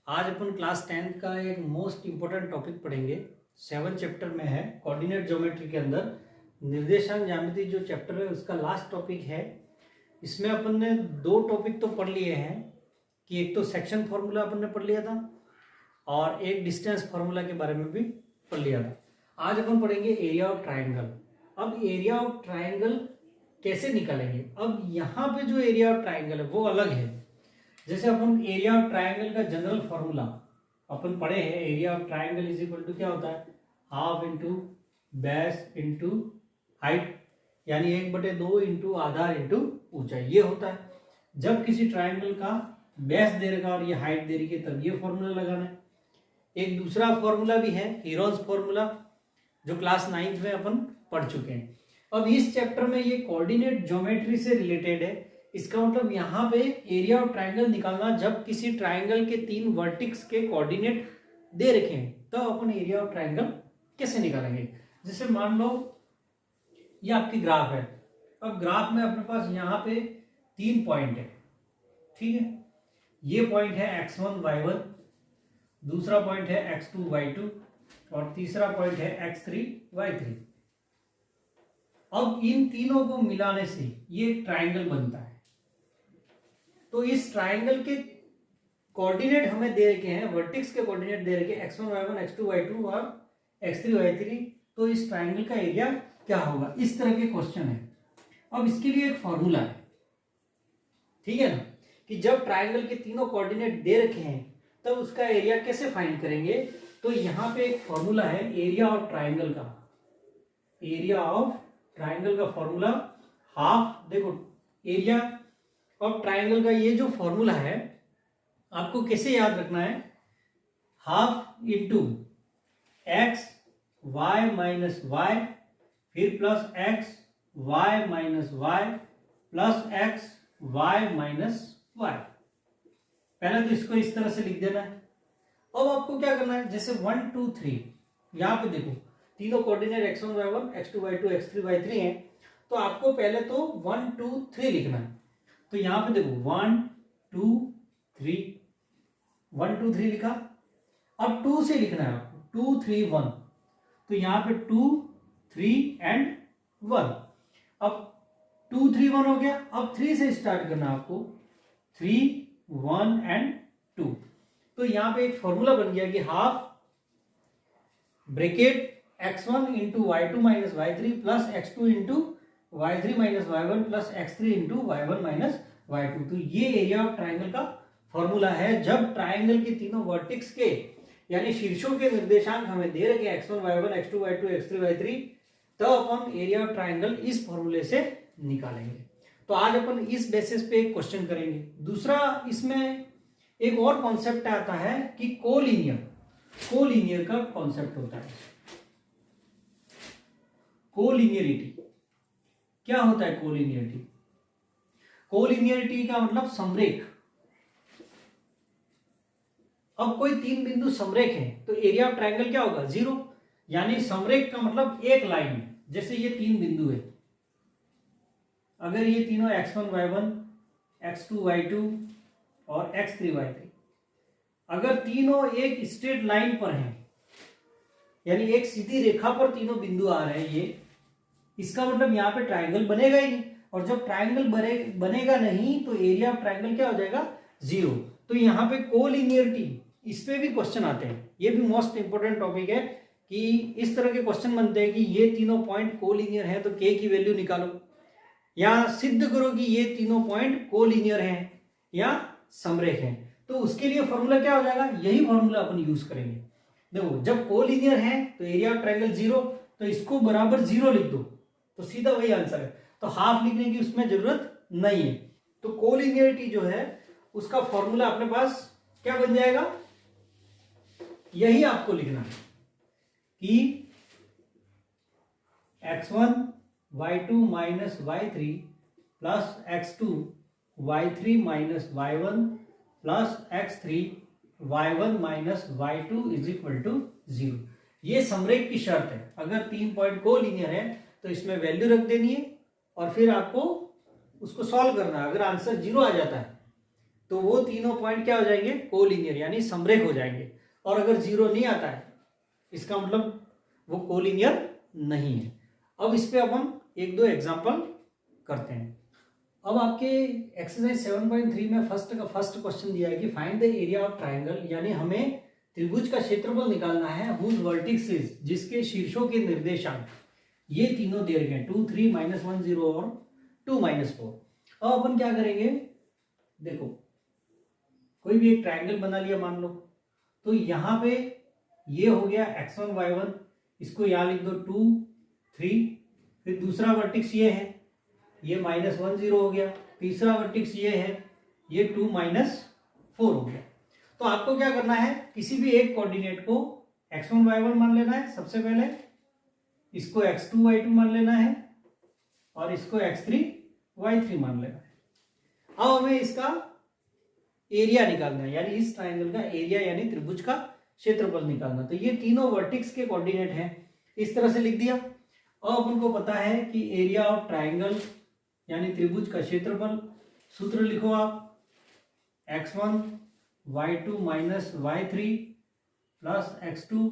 आज अपन class 10th का एक मोस्ट इम्पोर्टेंट टॉपिक पढ़ेंगे। 7 चैप्टर में है कोऑर्डिनेट ज्योमेट्री के अंदर निर्देशांक ज्यामिति जो चैप्टर है उसका लास्ट टॉपिक है। इसमें अपन ने दो टॉपिक तो पढ़ लिए हैं कि एक तो सेक्शन फॉर्मूला अपन ने पढ़ लिया था और एक डिस्टेंस फॉर्मूला के बारे में भी पढ़ लिया था। आज अपन पढ़ेंगे एरिया ऑफ ट्राइंगल। अब एरिया ऑफ ट्राइंगल कैसे निकालेंगे? अब यहाँ पे जो एरिया ऑफ ट्राइंगल है वो अलग है। जैसे अपन एरिया ऑफ ट्राइंगल का जनरल फॉर्मूला अपन पढ़े हैं, area of triangle is equal to क्या होता है, half into base into height, यानी 1/2 इंटू आधार इंटू ऊंचाई, ये होता है। जब किसी ट्राइंगल का बेस दे रखा और ये हाइट दे रही है तब ये फॉर्मूला लगाना है। एक दूसरा फॉर्मूला भी है हीरोन्स फॉर्मूला, जो क्लास 9th में अपन पढ़ चुके हैं। अब इस चैप्टर में ये कोऑर्डिनेट ज्योमेट्री से रिलेटेड है। इसका मतलब यहाँ पे एरिया ऑफ ट्राइंगल निकालना जब किसी ट्राइंगल के 3 वर्टिक्स के कोऑर्डिनेट दे रखे हैं तो अपन एरिया ऑफ ट्राइंगल कैसे निकालेंगे। जैसे मान लो ये आपकी ग्राफ है। अब ग्राफ में अपने पास यहाँ पे 3 पॉइंट है, ठीक है। ये पॉइंट है x1 y1, दूसरा पॉइंट है x2 y2 और तीसरा पॉइंट है x3 y3। अब इन तीनों को मिलाने से ये ट्राइंगल बनता है। तो इस ट्राइंगल के कोऑर्डिनेट हमें दे रखे हैं, वर्टिक्स के कोऑर्डिनेट दे रखे हैं x1 y1 x2 y2 और x3 y3। तो इस ट्राइंगल का एरिया क्या होगा, इस तरह के क्वेश्चन है। अब इसके लिए एक फॉर्मूला है, ठीक है ना, कि जब ट्राइंगल के तीनों कोऑर्डिनेट दे रखे हैं तब तो उसका एरिया कैसे फाइंड करेंगे। तो यहाँ पे एक फॉर्मूला है एरिया ऑफ ट्राइंगल का। एरिया ऑफ ट्राइंगल का फॉर्मूला हाफ, देखो एरिया ऑफ ट्राइंगल का ये जो फॉर्मूला है आपको कैसे याद रखना है, half into x y minus y फिर plus x y minus y plus x y minus y. पहले तो इसको इस तरह से लिख देना है। अब आपको क्या करना है, जैसे 1 2 3 यहां पे देखो तीनों coordinate x1 y1 x2 y2 x3 y3 हैं, तो आपको पहले तो 1 2 3 लिखना है। तो यहां पे देखो 1 2 3 1 2 3 लिखा। अब 2 से लिखना है आपको 2 3 1, तो यहां पे 2 3 एंड 1। अब 2 3 1 हो गया। अब 3 से स्टार्ट करना है आपको, 3 1 एंड 2। तो यहां पे एक फॉर्मूला बन गया कि half bracket x1 into y2 minus y3 plus x2 into y3 minus y1 plus x3 into y1 minus y2। तो ये एरिया ऑफ ट्राइंगल का फॉर्मूला है। जब ट्राइंगल के तीनों वर्टिक्स के यानी शीर्षों के निर्देशांक हमें दे रखे x1 y1 x2 y2 x3 y3, तो अपन एरिया ऑफ ट्राइंगल इस फॉर्मूले से निकालेंगे। तो आज अपन इस बेसिस पे एक क्वेश्चन करेंगे। दूसरा इसमें एक और कॉन्सेप्ट आता है कि कोलिनियर का कॉन्सेप्ट होता है। कोलिनियरिटी क्या होता है? कोलिनियरिटी का मतलब समरेख। अब कोई 3 बिंदु समरेख है तो एरिया ऑफ ट्राइंगल क्या होगा, 0। यानी समरेख का मतलब एक लाइन है। जैसे ये 3 बिंदु है, अगर ये तीनों x1 y1 x2 y2 और x3 y3 अगर तीनों एक स्ट्रेट लाइन पर हैं, यानी एक सीधी रेखा पर तीनों बिंदु आ रहे हैं, ये इसका मतलब यहाँ पे ट्राइंगल बनेगा ही नहीं। और जब ट्राइंगल बनेगा नहीं तो एरिया ऑफ ट्राइंगल क्या हो जाएगा, 0। तो यहाँ पे कोलिनियरिटी, इस पे भी क्वेश्चन आते हैं। ये भी मोस्ट इंपोर्टेंट टॉपिक है कि इस तरह के क्वेश्चन बनते हैं कि ये तीनों पॉइंट कोलिनियर है तो k की वैल्यू निकालो या सिद्ध करो कि ये तीनों पॉइंट कोलिनियर हैं या समरेख हैं। तो उसके लिए फॉर्मूला क्या हो जाएगा, यही फॉर्मूला अपन यूज करेंगे। देखो जब कोलिनियर है तो एरिया ऑफ ट्राइंगल 0, तो इसको बराबर 0 लिख दो तो सीधा वही आंसर है। तो हाफ लिखने की उसमें जरूरत नहीं है। तो कोलिनियरिटी जो है उसका फॉर्मूला अपने पास क्या बन जाएगा, यही आपको लिखना है कि x1 y2 minus y3 plus x2 y3 minus y1 plus x3 y1 minus y2 is equal to 0। ये समरेख की शर्त है। अगर 3 पॉइंट कोलिनियर है तो इसमें वैल्यू रख देनी है और फिर आपको उसको सॉल्व करना है। अगर आंसर 0 आ जाता है तो वो तीनों पॉइंट क्या हो जाएंगे, कोलिनियर यानी समरेख हो जाएंगे। और अगर 0 नहीं आता है इसका मतलब वो कोलिनियर नहीं है। अब इस पे अपन एक दो एग्जांपल करते हैं। अब आपके एक्सरसाइज 7.3 में फर्स्ट क्वेश्चन दिया है कि find the area of triangle, यानी हमें त्रिभुज का क्षेत्रफल निकालना है हुज वर्टिसेस, जिसके शीर्षों के निर्देशांक ये तीनों दे रखे हैं 2, 3, -1, 0 और 2, -4। अब अपन क्या करेंगे, देखो कोई भी एक ट्राइंगल बना लिया मान लो, तो यहाँ पे ये हो गया x1 y1, इसको यहाँ लिख दो 2, 3, फिर दूसरा वर्टिक्स ये है, ये -1, 0 हो गया, तीसरा वर्टिक्स ये है, ये 2, -4 हो गया। तो आपको क्या करना है, किसी भी एक कोऑर्डिनेट को x1 y1 मान लेना है सबसे पहले, इसको x2 y2 मान लेना है और इसको x3 y3 मान लेना है। अब हमें इसका एरिया निकालना है, यानी इस ट्राइंगल का एरिया यानी त्रिभुज का क्षेत्रफल निकालना। तो ये तीनों वर्टिक्स के कोऑर्डिनेट हैं, इस तरह से लिख दिया। अब अपन को पता है कि एरिया ऑफ ट्राइंगल यानी त्रिभुज का क्षेत्रफल, सूत्र लिखो आप x1 y2 minus y3 plus x2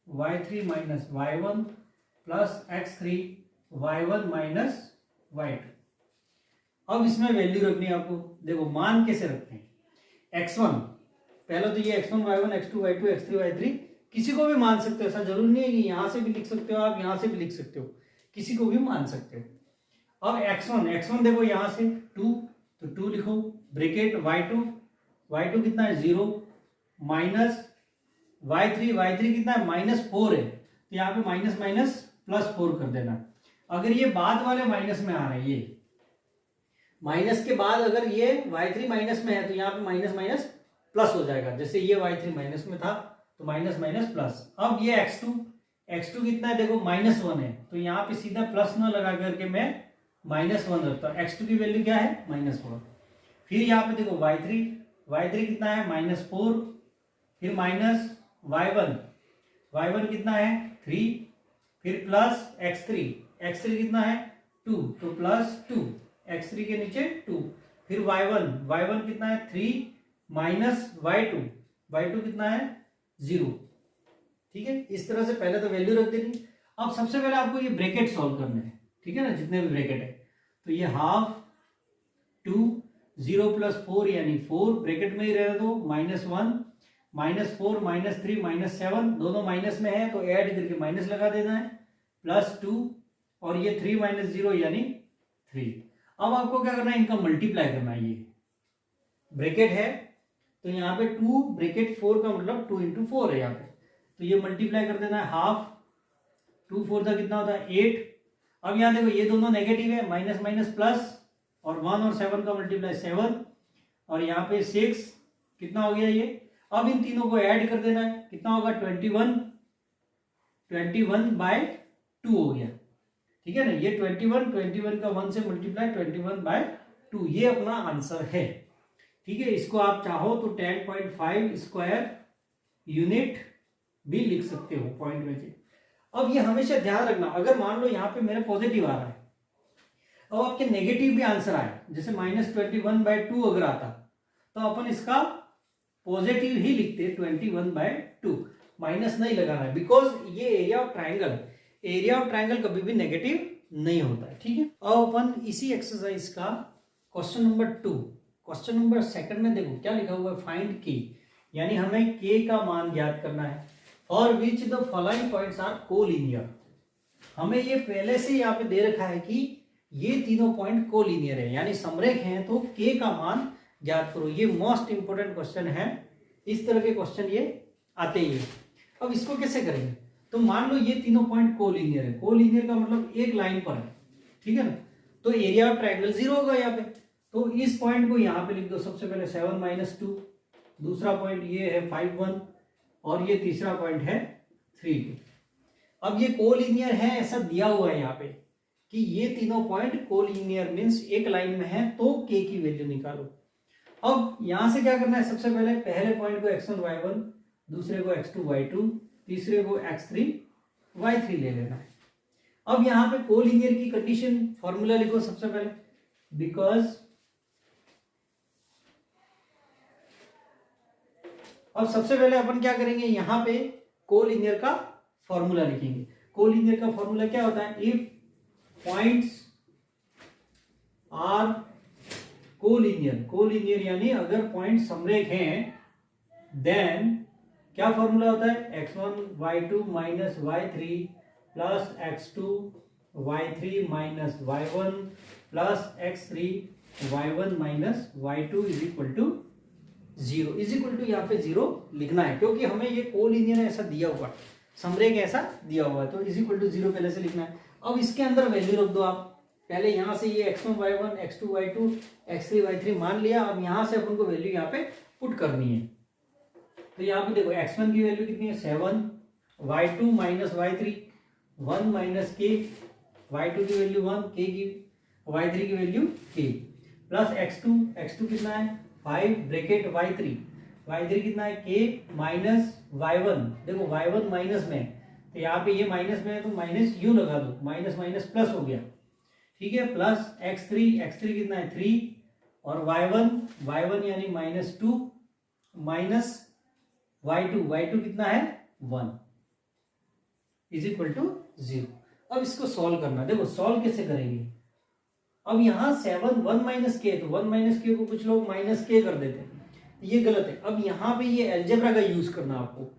y3 minus y1 plus x3 y1 minus y2। अब इसमें वैल्यू रखनी है आपको। देखो मान कैसे रखते हैं, x1 पहले तो ये x1 y1 x2 y2 x3 y3 किसी को भी मान सकते हो, ऐसा जरूरी नहीं है कि यहां से भी लिख सकते हो आप, यहां से भी लिख सकते हो, किसी को भी मान सकते हो। अब x1 देखो यहां से 2, तो 2 लिखो, ब्रैकेट y2 कितना है 0 माइनस y3 कितना है -4 है, तो यहाँ पे माइनस माइनस +4 कर देना। अगर ये बाद वाले माइनस में आ रहे हैं, ये माइनस के बाद अगर ये y3 माइनस में है तो यहाँ पे माइनस माइनस प्लस हो जाएगा, जैसे ये y3 माइनस में था तो माइनस माइनस प्लस। अब ये x2 कितना है देखो -1 है, तो यहाँ पे सीधा प्लस ना लगा करके मैं -1 रखता हूँ। x2 की वैल्यू क्या है -1। फिर यहाँ पे देखो y3 कितना है -4, फिर माइनस y1 कितना है 3, फिर प्लस x3 कितना है 2, तो +2, x3 के नीचे 2, फिर y1 कितना है 3 माइनस y2 कितना है 0। ठीक है, इस तरह से पहले तो वैल्यू रख देनी। अब सबसे पहले आपको ये ब्रैकेट सॉल्व करने हैं, ठीक है ना, जितने भी ब्रैकेट है। तो ये हाफ 2 0 + 4 यानी 4 ब्रैकेट में ही रहने दो, -1 -4 -3 -7 दोनों माइनस में है तो ऐड करके माइनस लगा देना है, +2 और ये 3 - 0 यानी 3। अब आपको क्या करना है, इनका मल्टीप्लाई करना है। ये ब्रैकेट है तो यहाँ पे 2 ब्रैकेट 4 का मतलब 2 × 4 है यहाँ पे, तो ये मल्टीप्लाई कर देना है। हाफ 2 4 का कितना होता है 8। अब यहाँ देखो ये दोनों नेगेटिव है, माइनस माइनस प्लस, और 1 और 7 का मल्टीप्लाई 7, और यहाँ पे 6 कितना हो गया ये। अब इन तीनों को ऐड कर देना है, कितना होगा 21/2 हो गया, ठीक है ना। ये 21 का 1 से मल्टीप्लाई 21/2, ये अपना आंसर है। ठीक है, इसको आप चाहो तो 10.5 स्क्वायर यूनिट भी लिख सकते हो पॉइंट में से। अब ये हमेशा ध्यान रखना, अगर मान लो यहाँ पे मेरा पॉजिटिव आ रहा है और आपके नेगेटिव भी आंसर आए, जैसे -21/2 अगर आता तो अपन इसका पॉजिटिव ही लिखते 21/2, माइनस नहीं लगाना है, बिकॉज ये एरिया ऑफ ट्राइंगल कभी भी नेगेटिव नहीं होता है। ठीक है, अब अपन इसी एक्सरसाइज का क्वेश्चन नंबर 2, क्वेश्चन नंबर 2 में देखो क्या लिखा हुआ है, फाइंड के, यानी हमें के का मान ज्ञात करना है। For which the following points are collinear. हमें ये पहले से यहाँ पे दे रखा है कि ये तीनों पॉइंट कोलिनियर है, यानी समरेख हैं, तो के का मान ज्ञात करो। ये मोस्ट इंपोर्टेंट क्वेश्चन है, इस तरह के क्वेश्चन ये आते ही है। अब इसको कैसे करेंगे, तो मान लो ये तीनों पॉइंट कोलिनियर है, कोलिनियर का मतलब एक लाइन पर है, ठीक है ना, तो एरिया ऑफ ट्रायंगल 0 होगा यहाँ पे। तो इस पॉइंट को यहाँ पे लिख दो, सबसे पहले 7 - 2, दूसरा पॉइंट ये है 5 1, और ये तीसरा पॉइंट है 3 2। अब ये कोलिनियर है ऐसा दिया हुआ है यहाँ पे कि ये तीनों पॉइंट कोलिनियर मींस एक लाइन में है, तो के की वैल्यू निकालो। अब यहां से क्या करना है, सबसे पहले पॉइंट को x1 y1, दूसरे को x2 y2, तीसरे को x3 y3 ले लेना है। अब यहां पे कोलिनियर की कंडीशन फॉर्मूला लिखो सबसे पहले, बिकॉज अब सबसे पहले अपन क्या करेंगे, यहाँ पे कोलिनियर का फॉर्मूला लिखेंगे। कोलिनियर का फॉर्मूला क्या होता है, if points are collinear, collinear यानी अगर पॉइंट समरेख हैं, देन क्या फॉर्मूला होता है, x1 y2 minus y3 plus x2 y3 minus y1 plus x3 y1 minus y2 is equal to 0। Is equal to यहाँ पे 0 लिखना है, क्योंकि हमें ये कोलिनियर ऐसा दिया हुआ है, समरेख ऐसा दिया हुआ है, तो इज इक्वल टू 0 पहले से लिखना है। अब इसके अंदर वैल्यू रख दो आप, पहले यहाँ से ये x1 y1 x2 y2 x3 y3 मान लिया। अब यहाँ से अपन को वैल्यू यहाँ पे पुट करनी है। तो यहाँ पे देखो x1 की वैल्यू कितनी है 7, y2 minus y3 1 minus k, y2 की वैल्यू 1, k की y3 की वैल्यू k प्लस x2 कितना है 5 ब्रैकेट y3 कितना है k माइनस y1। देखो y1 माइनस में, तो यहाँ पे ये माइनस में है तो माइनस यू लगा दो, माइनस माइनस प्लस हो गया, ठीक है। प्लस x3 कितना है 3 और y1 यानी माइनस 2 माइनस y2 कितना है 1 इज इक्वल टू 0। अब इसको सॉल्व करना, देखो सॉल्व कैसे करेंगे। अब यहाँ 7 1 माइनस के, तो 1 माइनस के को कुछ लोग माइनस के कर देते हैं, ये गलत है। अब यहाँ पे ये अलजेब्रा का यूज करना आपको।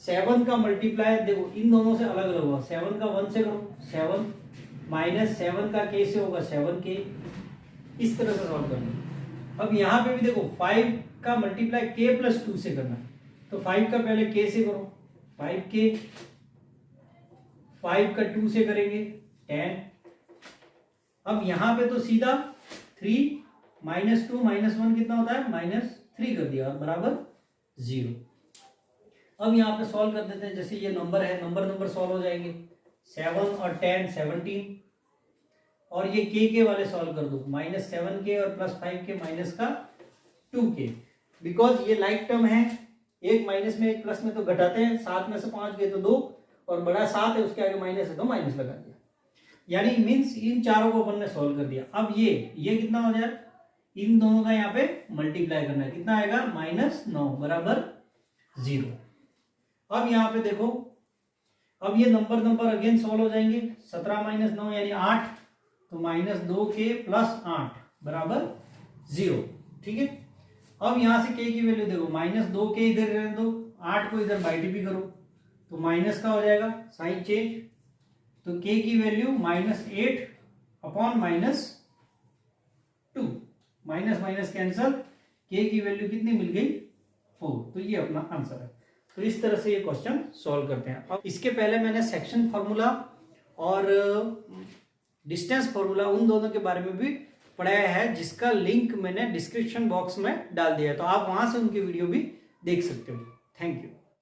7 का मल्टीप्लाई देखो इन दोनों से अलग अलग होगा, 7 का 1 से करो 7 माइनस 7 का k से होगा 7k, इस तरह से सॉल्व करना। अब यहाँ पे भी देखो 5 का मल्टीप्लाई k प्लस 2 से करना, तो 5 का पहले k से करो 5k, 5 का 2 से करेंगे 10। अब यहाँ पे तो सीधा 3 माइनस 2 माइनस 1 कितना होता है -3 कर दिया और बराबर 0। अब यहाँ पे सॉल्व कर देते हैं, जैसे ये नंबर है, नंबर सॉल्व हो जाएंगे 7 और 10 17, और ये के वाले सॉल्व कर दो, -7k और प्लस 5k माइनस का 2k, बिकॉज ये लाइक टर्म है, एक माइनस में एक प्लस में तो घटाते हैं, 7 में से 5 गए तो 2 और बड़ा 7 है उसके आगे माइनस है तो माइनस लगा दिया, यानी मीन्स इन चारों को अपन ने सॉल्व कर दिया। अब ये कितना हो जाए, इन दोनों का यहाँ पे मल्टीप्लाई करना है, कितना आएगा -9 बराबर 0। अब यहाँ पे देखो, अब ये नंबर अगेन सॉल्व हो जाएंगे, 17 माइनस 9 यानी 8, तो -2k प्लस 8 बराबर 0, ठीक है। अब यहाँ से k की वैल्यू देखो, -2k इधर रहने दो, 8 को इधर बाई डी करो तो माइनस का हो जाएगा, साइन चेंज, तो k की value -8 upon -2, minus cancel, k की वैल्यू कितनी मिल गई 4, तो ये अपना आंसर है। तो इस तरह से ये क्वेश्चन सॉल्व करते हैं। अब इसके पहले मैंने सेक्शन फार्मूला और डिस्टेंस फार्मूला उन दोनों के बारे में भी पढ़ाया है, जिसका लिंक मैंने डिस्क्रिप्शन बॉक्स में डाल दिया है, तो आप वहां से उनकी वीडियो भी देख सकते हो। Thank you.